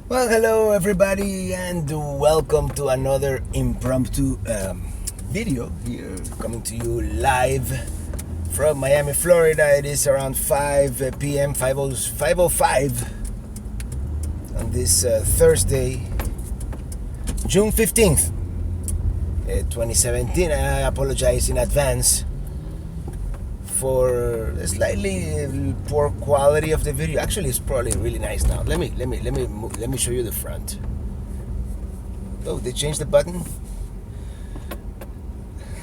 Well, hello everybody, and welcome to another impromptu video here, coming to you live from Miami, Florida. It is around 5 p.m., 5:05 on this Thursday, June 15th, 2017. And I apologize in advance for the slightly poor quality of the video. Actually, it's probably really nice now. Let me show you the front. Oh, they changed the button.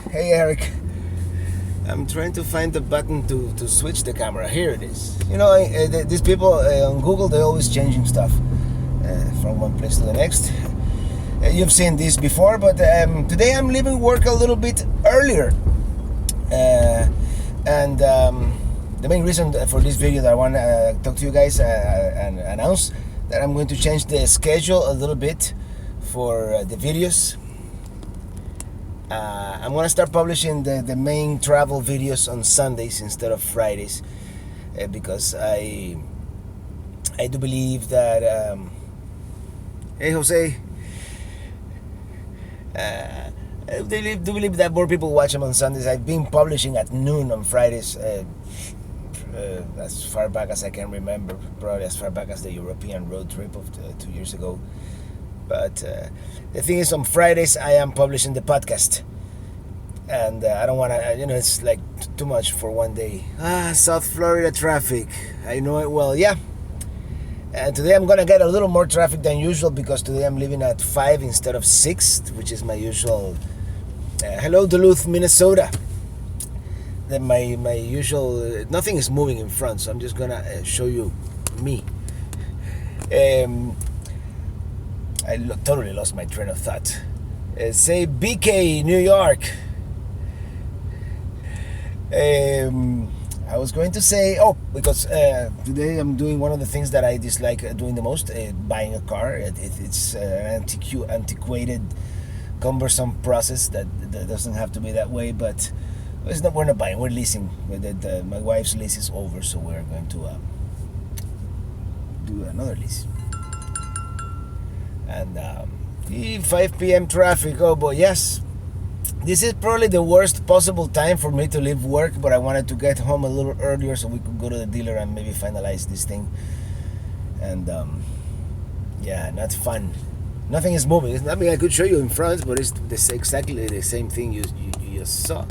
Hey Eric, I'm trying to find the button to switch the camera. Here it is. You know, these people on Google, they're always changing stuff from one place to the next. You've seen this before, but today I'm leaving work a little bit earlier. And the main reason for this video that I want to talk to you guys and announce that I'm going to change the schedule a little bit for the videos. I'm going to start publishing the main travel videos on Sundays instead of Fridays, because I do believe that hey Jose, I do believe that more people watch them on Sundays. I've been publishing at noon on Fridays, as far back as I can remember, probably as far back as the European road trip of 2 years ago. But the thing is, on Fridays I am publishing the podcast, and I don't want to, it's like too much for one day. South Florida traffic, I know it well. Yeah. And today I'm gonna get a little more traffic than usual because today I'm leaving at 5 instead of 6, which is my usual. Hello, Duluth, Minnesota. My usual. Nothing is moving in front, so I'm just gonna show you me. I totally lost my train of thought. Say BK, New York. I was going to say, because today I'm doing one of the things that I dislike doing the most, buying a car. It's an antiquated, cumbersome process that doesn't have to be that way, but we're not buying, we're leasing. My wife's lease is over, so we're going to do another lease. And 5 p.m. traffic, oh boy, yes. This is probably the worst possible time for me to leave work, but I wanted to get home a little earlier so we could go to the dealer and maybe finalize this thing. And yeah, not fun. Nothing is moving. I mean, I could show you in front, but it's exactly the same thing you just saw.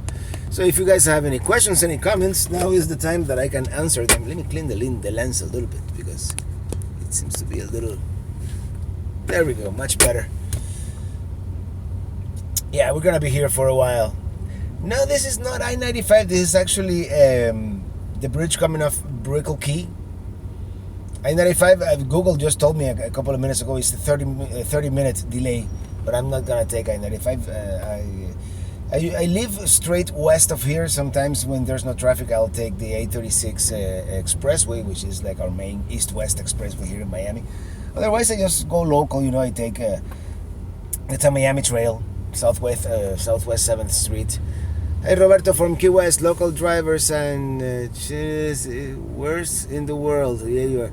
So if you guys have any questions, any comments, now is the time that I can answer them. Let me clean the lens a little bit because it seems to be a little... There we go, much better. Yeah, we're gonna be here for a while. No, this is not I-95. This is actually the bridge coming off Brickell Key. I-95, Google just told me a couple of minutes ago, it's a 30-minute delay, but I'm not gonna take I-95. I live straight west of here. Sometimes when there's no traffic, I'll take the 836 expressway, which is like our main east-west expressway here in Miami. Otherwise, I just go local. I take the Miami Trail, Southwest 7th Street. Hey Roberto from Key West, local drivers and worst in the world. Yeah, you are.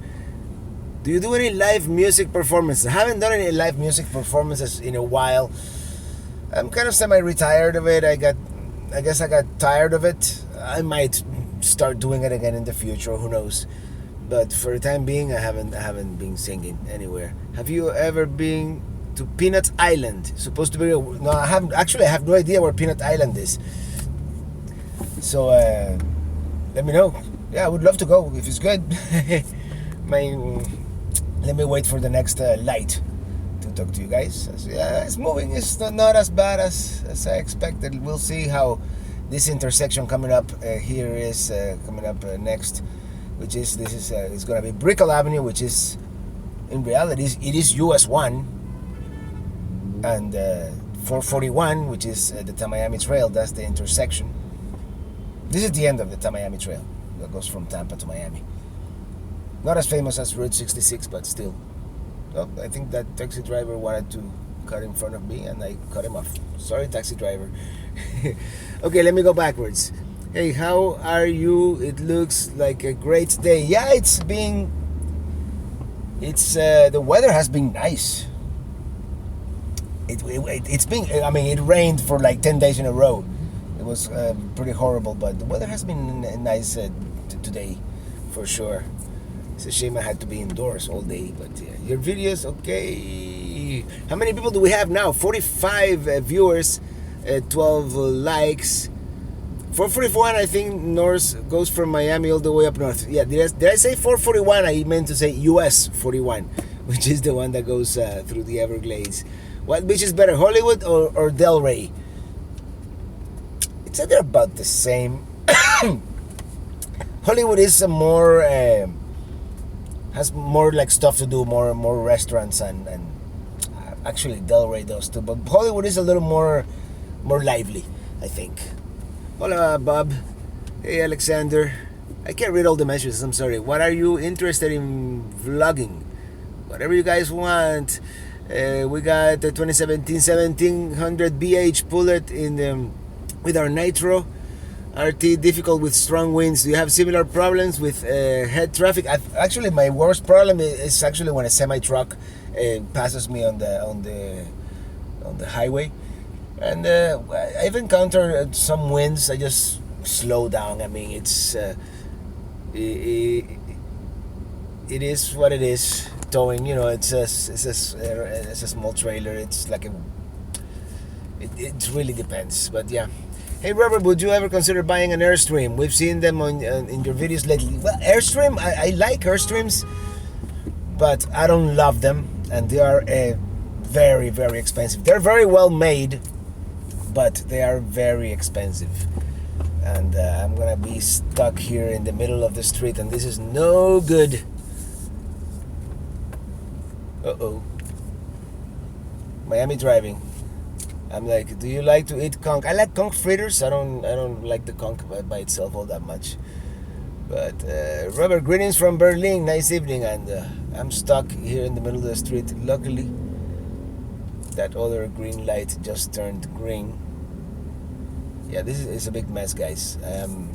Do you do any live music performances? I haven't done any live music performances in a while. I'm kind of semi-retired of it. I guess I got tired of it. I might start doing it again in the future. Who knows? But for the time being, I haven't been singing anywhere. Have you ever been to Peanut Island? Supposed to be... No, I haven't. Actually, I have no idea where Peanut Island is. So let me know. Yeah, I would love to go if it's good. Let me wait for the next light to talk to you guys. Yeah, it's moving. It's not as bad as I expected. We'll see how this intersection coming up here is coming up next, which is it's gonna be Brickell Avenue, which is in reality it is US 1, and 441, which is the Tamiami Trail. That's the intersection. This is the end of the Tamiami Trail that goes from Tampa to Miami. Not as famous as Route 66, but still. Well, I think that taxi driver wanted to cut in front of me, and I cut him off. Sorry, taxi driver. Okay, let me go backwards. Hey, how are you? It looks like a great day. Yeah, it's been It's the weather has been nice. It's been, I mean, it rained for like 10 days in a row. It was pretty horrible, but the weather has been nice today, for sure. It's a shame I had to be indoors all day, but your videos, okay. How many people do we have now? 45 viewers, 12 likes. 441, I think, north goes from Miami all the way up north. Yeah, did I say 441? I meant to say US 41, which is the one that goes through the Everglades. What beach is better, Hollywood or Delray? It's they're about the same. Hollywood is more has more like stuff to do, more restaurants and actually Delray does too. But Hollywood is a little more lively, I think. Hola, Bob. Hey, Alexander. I can't read all the messages. I'm sorry. What are you interested in vlogging? Whatever you guys want. We got the 2017 1700 BH Bullet in with our Nitro RT. Difficult with strong winds. Do you have similar problems with head traffic? Actually, my worst problem is actually when a semi truck passes me on the highway. And I've encountered some winds. I just slow down. I mean, it is what it is. Towing, you know, it's a small trailer. It's like it really depends. But yeah. Hey Robert, would you ever consider buying an Airstream? We've seen them in your videos lately. Well, Airstream, I like Airstreams, but I don't love them, and they are very, very expensive. They're very well made, but they are very expensive. And I'm gonna be stuck here in the middle of the street, and this is no good. Uh-oh. Miami driving. I'm like, do you like to eat conch? I like conch fritters. I don't like the conch by itself all that much. But Robert, greetings from Berlin. Nice evening, and I'm stuck here in the middle of the street. Luckily, that other green light just turned green. Yeah, this is a big mess, guys. I'm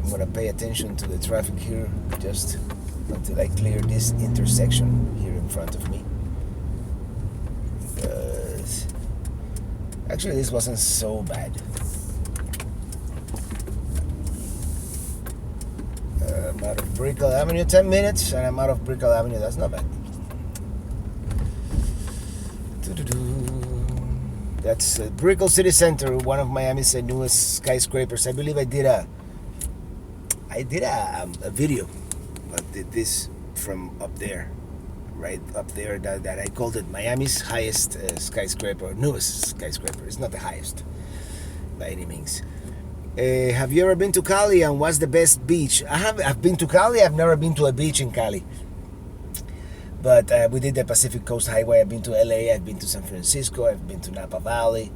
gonna pay attention to the traffic here just until I clear this intersection here in front of me. Actually, this wasn't so bad. I'm out of Brickell Avenue, 10 minutes, and I'm out of Brickell Avenue. That's not bad. That's Brickell City Center, one of Miami's newest skyscrapers. I believe I did a video. I did this from up there, right up there. That I called it Miami's highest skyscraper, newest skyscraper. It's not the highest by any means. Have you ever been to Cali, and what's the best beach? I've been to Cali. I've never been to a beach in Cali. But we did the Pacific Coast Highway. I've been to LA. I've been to San Francisco. I've been to Napa Valley.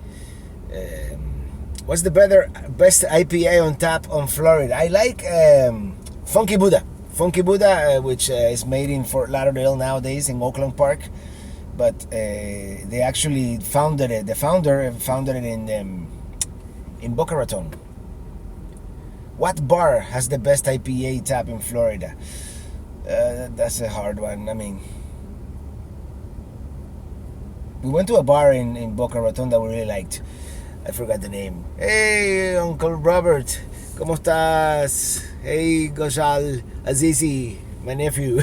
What's the best IPA on tap on Florida? I like Funky Buddha. Funky Buddha, which is made in Fort Lauderdale nowadays in Oakland Park. But they actually founded it. The founder founded it in Boca Raton. What bar has the best IPA tap in Florida? That's a hard one. I mean, we went to a bar in Boca Raton that we really liked. I forgot the name. Hey, Uncle Robert, ¿cómo estás? Hey, Goshal Azizi, my nephew.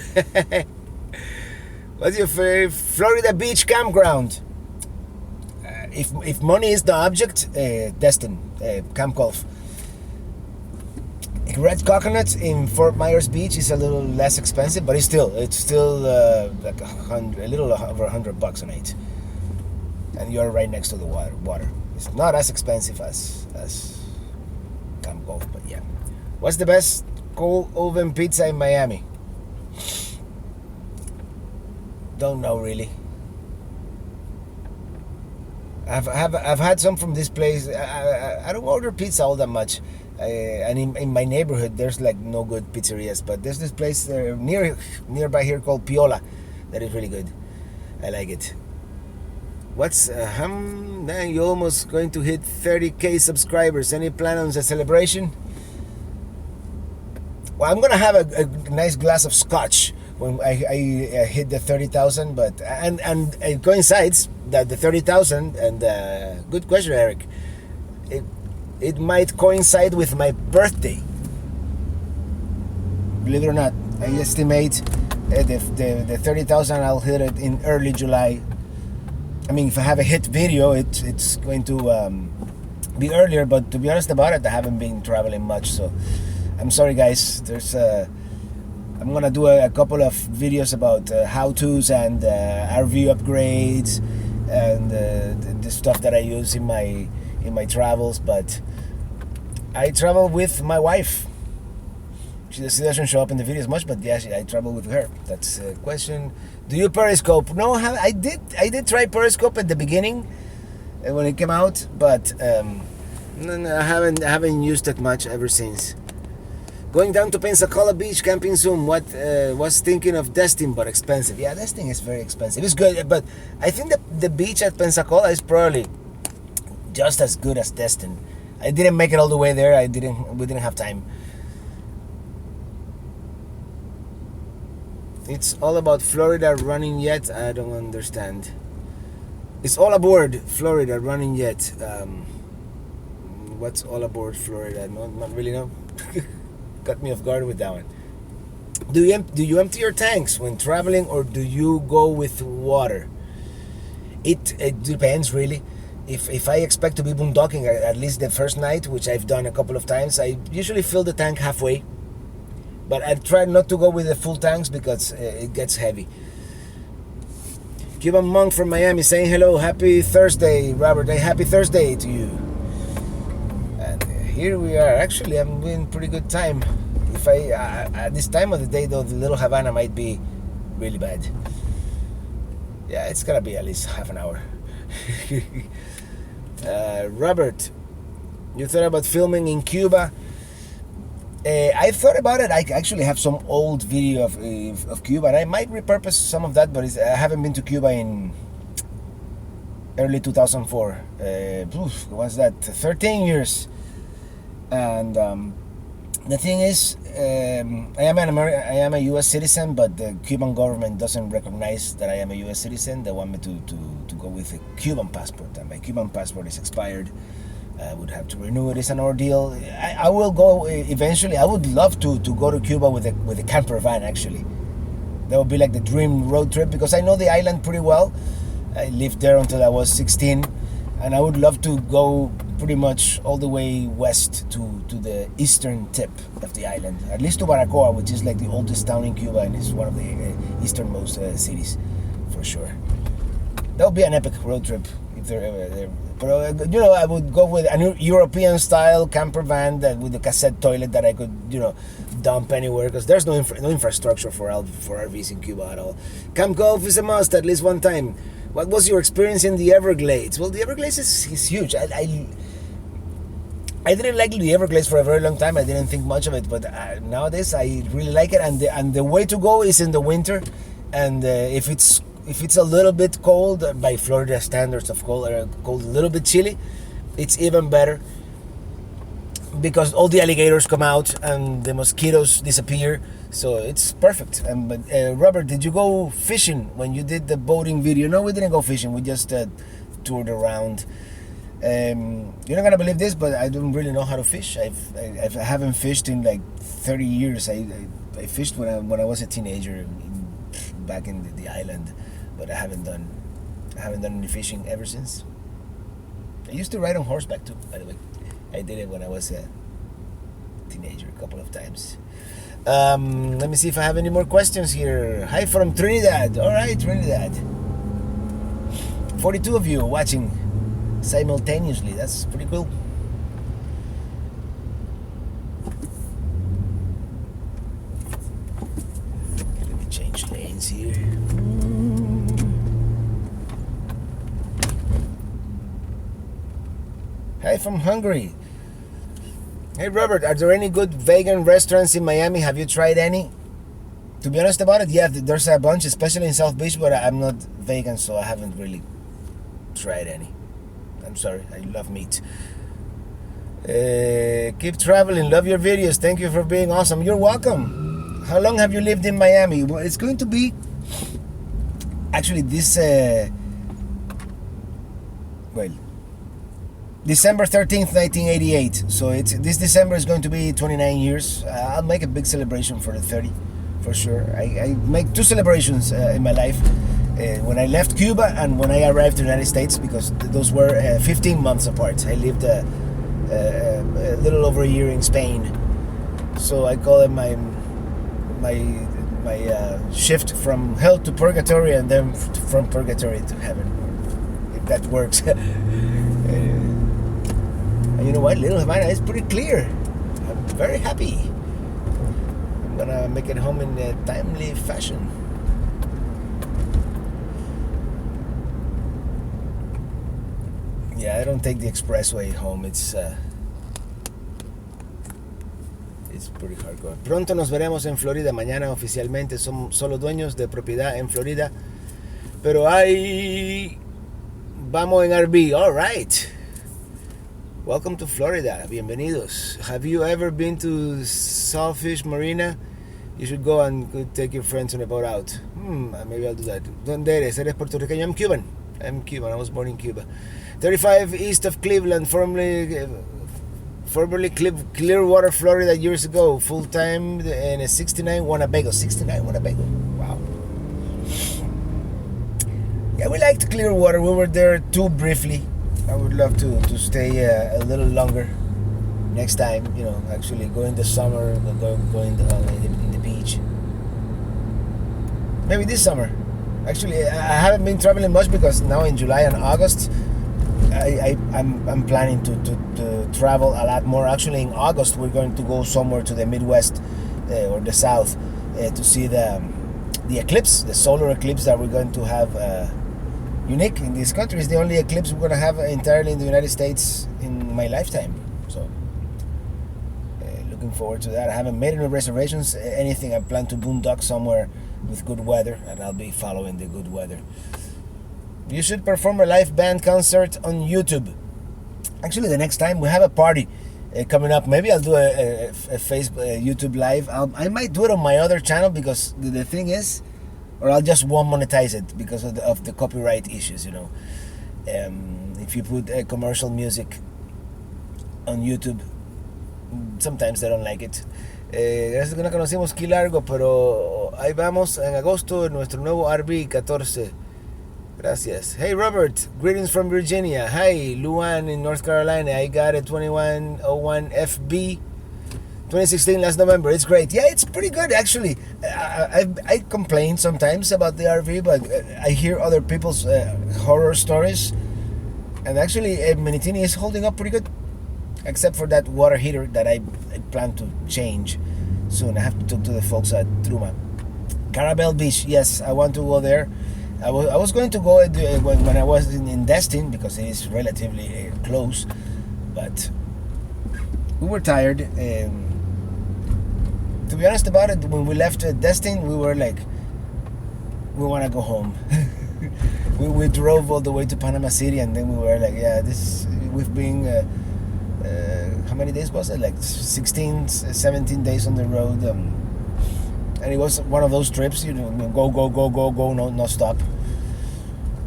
What's your favorite Florida beach campground? If money is the object, Destin, Camp Golf. Red Coconut in Fort Myers Beach is a little less expensive, but it's still like a little over $100 a night, and you're right next to the water. It's not as expensive as Camp Golf, but yeah. What's the best cold oven pizza in Miami? Don't know really. I've had some from this place. I don't order pizza all that much. And in my neighborhood there's like no good pizzerias, but there's this place nearby here called Piola that is really good. I like it. What's man, you're almost going to hit 30,000 subscribers. Any plan on the celebration? Well, I'm gonna have a nice glass of scotch when I hit the 30,000, but and it coincides that the 30,000 and good question, Eric. It might coincide with my birthday. Believe it or not, I estimate the 30,000. I'll hit it in early July. I mean, if I have a hit video, it's going to be earlier. But to be honest about it, I haven't been traveling much, so I'm sorry, guys. I'm gonna do a couple of videos about how-tos and RV upgrades and the stuff that I use in my travels. But I travel with my wife. She doesn't show up in the videos much, but yeah, I travel with her. That's a question. Do you periscope? No, I did try periscope at the beginning when it came out, but no, I haven't used it much ever since. Going down to Pensacola Beach, camping soon. What was thinking of Destin, but expensive. Yeah, Destin is very expensive. It's good, but I think that the beach at Pensacola is probably just as good as Destin. I didn't make it all the way there. We didn't have time. It's all about Florida running yet? I don't understand. It's all aboard Florida running yet. What's all aboard Florida? Not really know. Got me off guard with that one. Do you empty your tanks when traveling, or do you go with water? It depends, really. If I expect to be boondocking at least the first night, which I've done a couple of times, I usually fill the tank halfway. But I try not to go with the full tanks because it gets heavy. Cuban Monk from Miami saying hello. Happy Thursday, Robert. Happy Thursday to you. And here we are. Actually, I'm doing pretty good time. If at this time of the day, though, the little Havana might be really bad. Yeah, it's gonna be at least half an hour. Robert, you thought about filming in Cuba? I thought about it. I actually have some old video of Cuba, and I might repurpose some of that, but I haven't been to Cuba in early 2004. What's that? 13 years. And the thing is, I am a U.S. citizen, but the Cuban government doesn't recognize that I am a U.S. citizen. They want me to go with a Cuban passport, and my Cuban passport is expired. I would have to renew it. It's an ordeal. I will go eventually. I would love to go to Cuba with a camper van, actually. That would be like the dream road trip, because I know the island pretty well. I lived there until I was 16, and I would love to go pretty much all the way west to the eastern tip of the island, at least to Baracoa, which is like the oldest town in Cuba and is one of the easternmost cities, for sure. That would be an epic road trip if they're ever there. But I would go with a European style camper van with a cassette toilet that I could, dump anywhere, because there's no infrastructure for RVs in Cuba at all. Camp Golf is a must at least one time. What was your experience in the Everglades? Well, the Everglades is huge. I didn't like the Everglades for a very long time. I didn't think much of it, but nowadays I really like it. And the way to go is in the winter, and if it's a little bit cold, by Florida standards of cold, a little bit chilly, it's even better, because all the alligators come out and the mosquitoes disappear, so it's perfect. But Robert, did you go fishing when you did the boating video? No, we didn't go fishing. We just toured around. You're not gonna believe this, but I don't really know how to fish. I haven't fished in like 30 years. I fished when I was a teenager back in the island, but I haven't done any fishing ever since. I used to ride on horseback too, by the way. I did it when I was a teenager a couple of times. Let me see if I have any more questions here. Hi from Trinidad. All right, Trinidad. 42 of you watching simultaneously. That's pretty cool. Let me change lanes here. Hi from Hungary. Hey Robert, are there any good vegan restaurants in Miami? Have you tried any? To be honest about it, yeah, there's a bunch, especially in South Beach, but I'm not vegan, so I haven't really tried any. I'm sorry, I love meat. Keep traveling, love your videos. Thank you for being awesome. You're welcome. how long have you lived in Miami? Well, it's going to be actually this December 13th, 1988. So this December is going to be 29 years. I'll make a big celebration for the 30, for sure. I make two celebrations in my life. When I left Cuba and when I arrived to the United States, because those were 15 months apart. I lived a little over a year in Spain. So I call it my shift from hell to purgatory, and then from purgatory to heaven, if that works. And you know what? Little Havana is pretty clear. I'm very happy. I'm gonna make it home in a timely fashion. Yeah, I don't take the expressway home. It's pretty hardcore. Pronto nos veremos en Florida. Mañana oficialmente somos solo dueños de propiedad en Florida. Pero ahí vamos en RV. All right. Welcome to Florida. Bienvenidos. Have you ever been to Sawfish Marina? You should go and take your friends on a boat out. Maybe I'll do that. ¿Dónde eres? ¿Eres puertorriqueño? I'm Cuban. I was born in Cuba. 35 east of Cleveland, formerly Clearwater, Florida, years ago. Full time in a 69 Winnebago. 69 Winnebago. Wow. Yeah, we liked Clearwater. We were there too briefly. I would love to stay a little longer next time. You know, actually go in the summer, go in the beach. Maybe this summer. Actually, I haven't been traveling much because now in July and August, I'm planning to travel a lot more. Actually, in August we're going to go somewhere to the Midwest or the South to see the eclipse, the solar eclipse that we're going to have. Unique in this country. It's the only eclipse we're going to have entirely in the United States in my lifetime. So, looking forward to that. I haven't made any reservations, anything. I plan to boondock somewhere with good weather, and I'll be following the good weather. You should perform a live band concert on YouTube. Actually, the next time we have a party coming up, maybe I'll do a Facebook, YouTube live. I might do it on my other channel because the thing is, or I'll just won't monetize it because of the copyright issues, you know. If you put commercial music on YouTube, sometimes they don't like it. Gracias que no conocimos Key Largo, pero ahí vamos en agosto en nuestro nuevo RV 14. Gracias. Hey Robert, greetings from Virginia. Hi Luan in North Carolina. I got a 2101 FB 2016 last November. It's great. Yeah, it's pretty good actually. I complain sometimes about the RV, but I hear other people's horror stories, and actually Menitini is holding up pretty good, except for that water heater that I plan to change soon. I have to talk to the folks at Truma. Carabel Beach, yes, I want to go there. I was going to go when I was in Destin because it is relatively close, but we were tired. To be honest about it, when we left Destin, we were like, we want to go home. we drove all the way to Panama City, and then we were like, yeah, we've been, how many days was it? Like 16, 17 days on the road. And it was one of those trips, you know, go, no stop.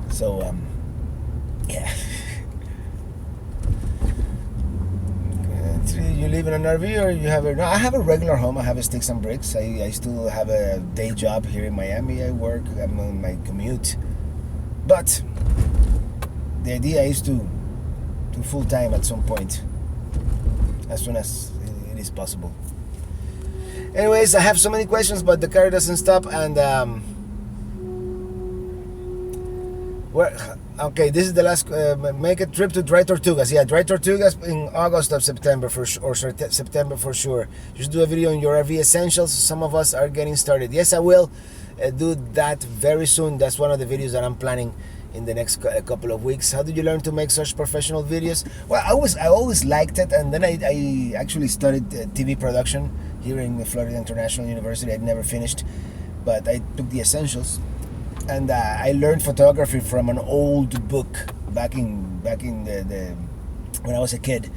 So, yeah. You live in an RV or you have no, I have a regular home. I have a sticks and bricks. I still have a day job here in Miami. I work. I'm on my commute. But the idea is to full time at some point, as soon as it is possible. Anyways, I have so many questions, but the car doesn't stop. And okay, this is the last. Make a trip to Dry Tortugas. Yeah, Dry Tortugas in August or September or September for sure. You should do a video on your RV essentials. Some of us are getting started. Yes, I will do that very soon. That's one of the videos that I'm planning in the next couple of weeks. How did you learn to make such professional videos? Well, I always liked it, and then I actually studied TV production here in Florida International University. I'd never finished, but I took the essentials. And I learned photography from an old book back in the when I was a kid.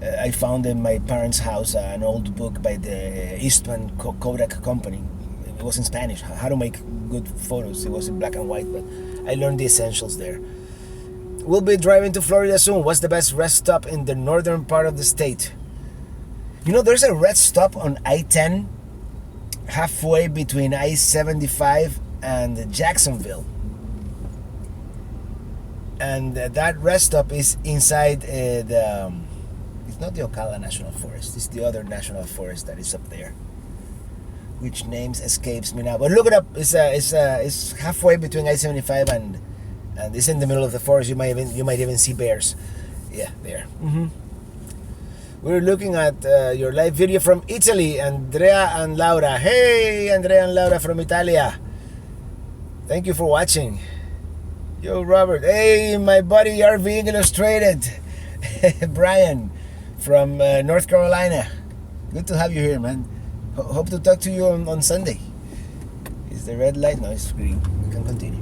I found in my parents' house an old book by the Eastman Kodak company. It was in Spanish, how to make good photos. It was in black and white, but I learned the essentials there. We'll be driving to Florida soon. What's the best rest stop in the northern part of the state? You know, there's a rest stop on I-10 halfway between I-75 and Jacksonville. And that rest stop is inside it's not the Ocala National Forest, it's the other national forest that is up there, which names escapes me now, but look it up. It's halfway between I-75 and it's in the middle of the forest. You might even see bears. Yeah, there. We're looking at your live video from Italy, Andrea and Laura. Hey, Andrea and Laura from Italia. Thank you for watching. Yo, Robert. Hey, my buddy RV Illustrated. Brian from North Carolina. Good to have you here, man. Hope to talk to you on Sunday. Is the red light? No, it's green. We can continue.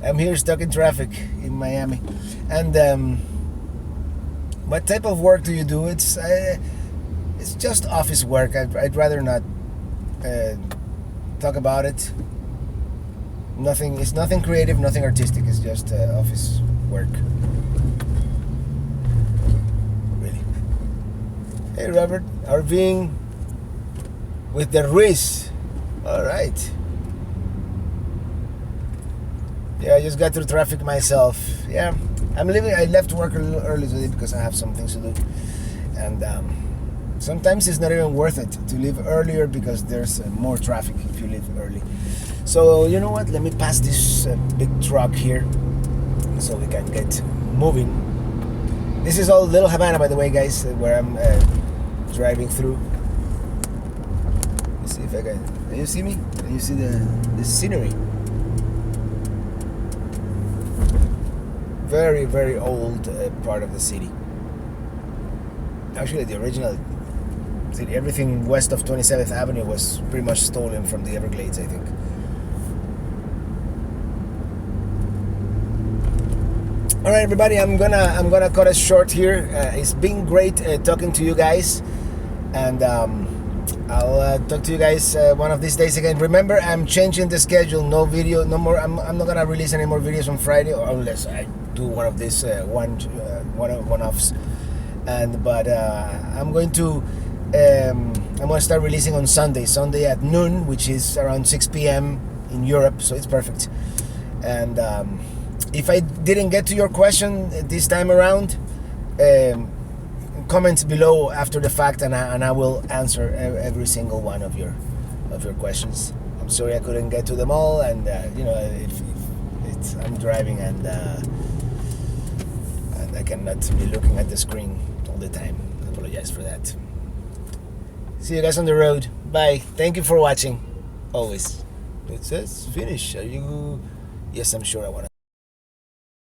I'm here stuck in traffic in Miami. And what type of work do you do? It's just office work. I'd rather not talk about it. It's nothing creative, nothing artistic. It's just office work. Really. Hey, Robert, RVing with the Ruiz. All right. Yeah, I just got through traffic myself. Yeah, I left work a little early today because I have some things to do, and sometimes it's not even worth it to leave earlier because there's more traffic if you leave early. So you know what? Let me pass this big truck here so we can get moving. This is all Little Havana, by the way, guys, where I'm driving through. Let's see if I can you see me? Can you see the scenery? Very, very old part of the city. Actually, the original city, everything west of 27th Avenue was pretty much stolen from the Everglades, I think. All right, everybody, I'm gonna cut it short here. It's been great talking to you guys, and I'll talk to you guys one of these days again. Remember, I'm changing the schedule. No video, no more. I'm not gonna release any more videos on Friday, or unless I do one of these one-offs. But I'm going to start releasing on Sunday at noon, which is around 6 p.m. in Europe, so it's perfect. And if I didn't get to your question this time around, comment below after the fact, and I will answer every single one of your questions. I'm sorry I couldn't get to them all, and you know, if I'm driving and I cannot be looking at the screen all the time. I apologize for that. See you guys on the road. Bye. Thank you for watching. Always. It says finish. Are you? Yes, I'm sure I want to.